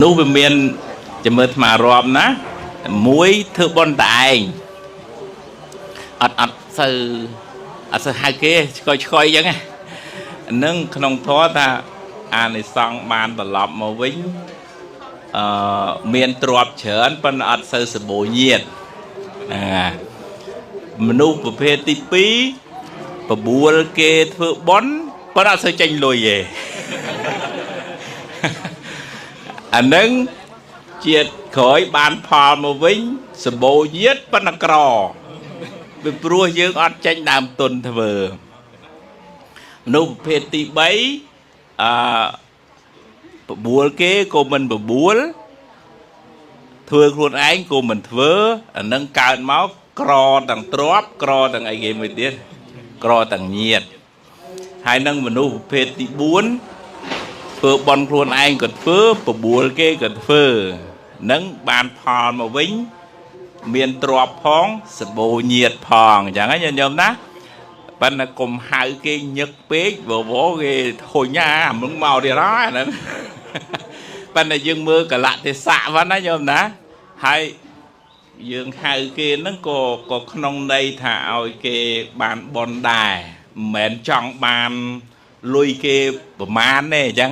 នោះវាមានចាំមើលថ្មរាប់ណាមួយធ្វើបន់តែឯងអត់សូវហៅគេឆ្កយអញ្ចឹងហ្នឹងក្នុងធម៌ថាអានិសង្ឃបានត្រឡប់មកវិញមានទ្រព្យច្រើនប៉ុន្តែអត់សូវសបោញាតមនុស្សប្រភេទទី2បបួលគេធ្វើបន់ប៉ុន្តែអត់សូវចេញលុយទេអានឹងជាតិក្រោយបានផលមកវិញសបោញាតប៉ុន្តែក្រពីព្រោះយើងអត់ចេញដើមទុនធ្វើមនុស្សប្រភេទទី3បបួលគេក៏មិនបបួលធ្វើខ្លួនឯងក៏មិនធ្វើអានឹងកើតមកក្រទាំងទ្របក្រទាំងអីគេមួយទៀតក្រទាំងញាតហើយនឹងមនុស្សប្រភេទទី4ធ្វើបន់ខ្លួនឯងក៏ធ្វើបបួលគេក៏ធ្វើនឹងបានផលមកវិញមានទ្របផងសបោញាតផងអញ្ចឹងញញោមណាប៉ុន្តែកុំហៅគេញឹកពេកវគេហុញអាมึงមកទៀតហើយហ្នឹងប៉ុន្តែយើងមើលកលៈទេសៈហ្នឹងណាញោមណាហើយយើងហៅគេហ្នឹងក៏ក្នុងន័យថាឲ្យគេបានបន់ដែរមិនមែនចង់បានលុយគេប្រមាណទេអញ្ចឹង